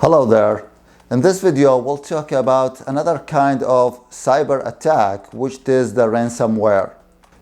Hello there. In this video, we'll talk about another kind of cyber attack, which is the ransomware.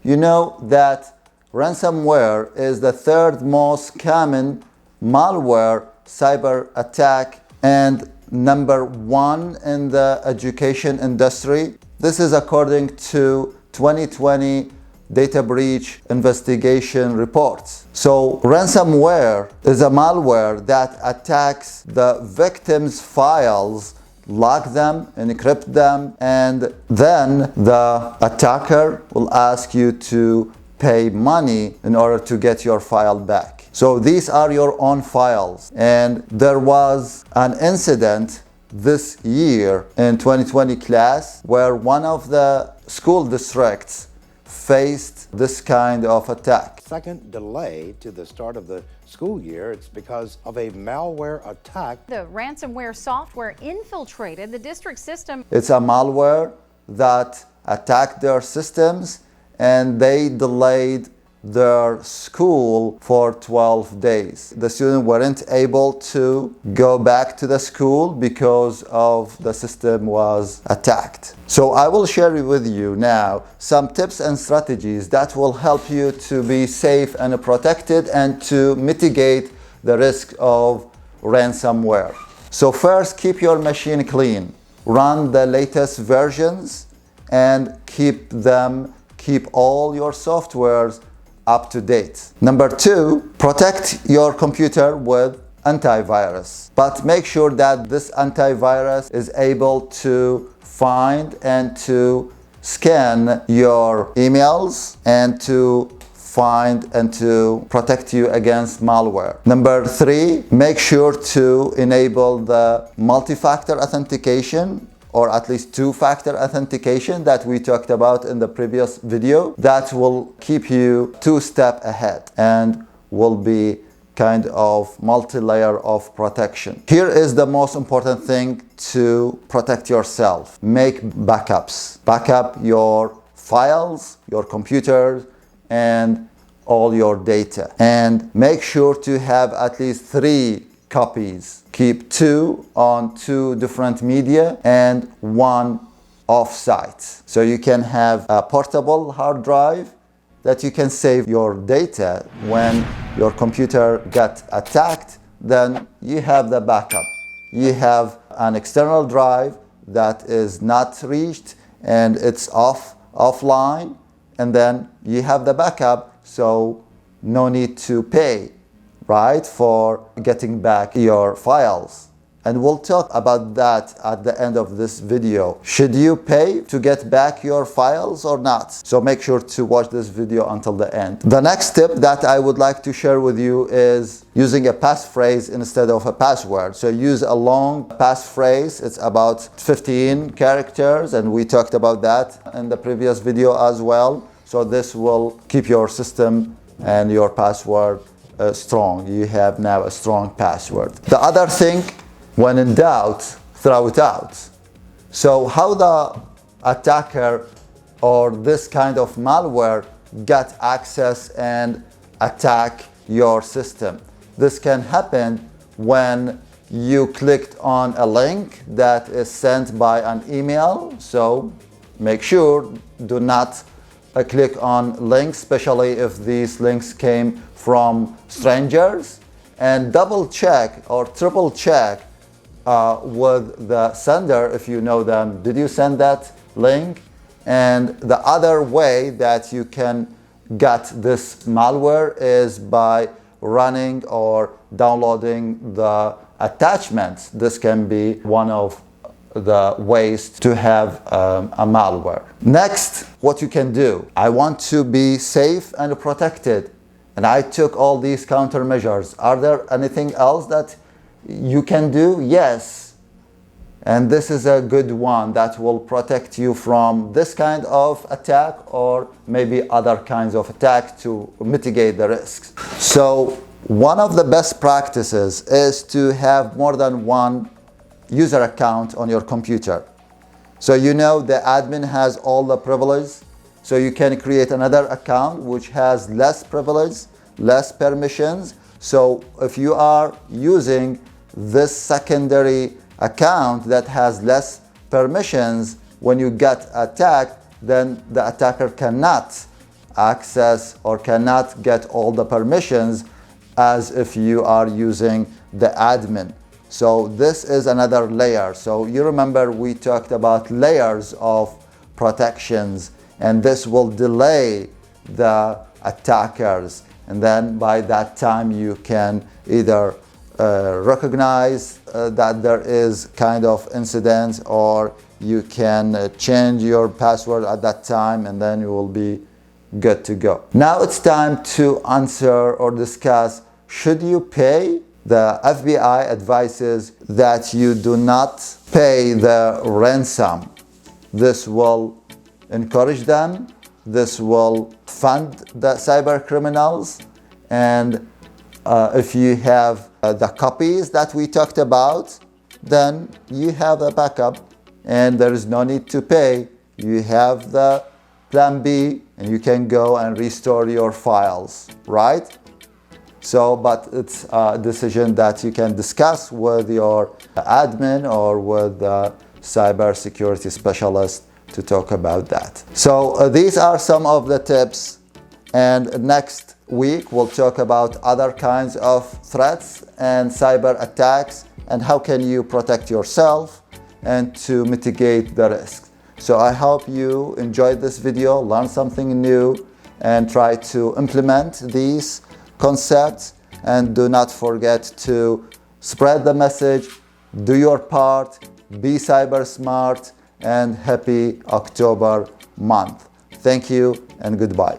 You know that ransomware is the third most common malware cyber attack and number one in the education industry. This is according to 2020 data breach investigation reports. So ransomware is a malware that attacks the victim's files, lock them, encrypt them, and then the attacker will ask you to pay money in order to get your file back. So these are your own files. And there was an incident this year in 2020 class where one of the school districts faced this kind of attack. Second delay to the start of the school year, it's because of a malware attack. The ransomware software infiltrated the district system. It's a malware that attacked their systems and they delayed their school for 12 days. The students weren't able to go back to the school because of the system was attacked. So I will share with you now some tips and strategies that will help you to be safe and protected and to mitigate the risk of ransomware. So first, keep your machine clean. Run the latest versions and keep all your softwares up to date. Number two, protect your computer with antivirus. But make sure that this antivirus is able to find and to scan your emails and to find and to protect you against malware. Number three, make sure to enable the multi-factor authentication, or at least two-factor authentication that we talked about in the previous video. That will keep you two steps ahead and will be kind of multi-layer of protection. Here is the most important thing to protect yourself. Make backups. Backup your files, your computers, and all your data. And make sure to have at least 3 copies. Keep 2 on 2 different media and 1 off-site. So you can have a portable hard drive that you can save your data. When your computer gets attacked, then you have the backup. You have an external drive that is not reached and it's offline, and then you have the backup, so no need to pay, right, for getting back your files. And we'll talk about that at the end of this video. Should you pay to get back your files or not? So make sure to watch this video until the end. The next tip that I would like to share with you is using a passphrase instead of a password. So use a long passphrase. It's about 15 characters, and we talked about that in the previous video as well. So this will keep your system and your password strong. You have now a strong password. The other thing, when in doubt, throw it out. So how the attacker or this kind of malware get access and attack your system? This can happen when you clicked on a link that is sent by an email. So make sure do not click on links, especially if these links came from strangers, and double check or triple check with the sender if you know them. Did you send that link? And the other way that you can get this malware is by running or downloading the attachments. This can be one of the ways to have a malware. Next, what you can do. I want to be safe and protected, and I took all these countermeasures. Are there anything else that you can do? Yes. And this is a good one that will protect you from this kind of attack or maybe other kinds of attack to mitigate the risks. So one of the best practices is to have more than one user account on your computer. So you know the admin has all the privileges, so you can create another account which has less privilege, less permissions. So if you are using this secondary account that has less permissions, when you get attacked, then the attacker cannot access or cannot get all the permissions as if you are using the admin. So this is another layer. So you remember we talked about layers of protections, and this will delay the attackers, and then by that time you can either recognize that there is kind of incident, or you can change your password at that time, and then you will be good to go. Now it's time to answer or discuss, should you pay? The FBI advises that you do not pay the ransom. This will encourage them, this will fund the cyber criminals, and if you have the copies that we talked about, then you have a backup and there is no need to pay. You have the plan B and you can go and restore your files, right? So, but it's a decision that you can discuss with your admin or with the cybersecurity specialist to talk about that. So these are some of the tips, and next week we'll talk about other kinds of threats and cyber attacks and how can you protect yourself and to mitigate the risks. So I hope you enjoyed this video, learned something new, and try to implement these concepts. And do not forget to spread the message, do your part, be cyber smart, and happy October month. Thank you and goodbye.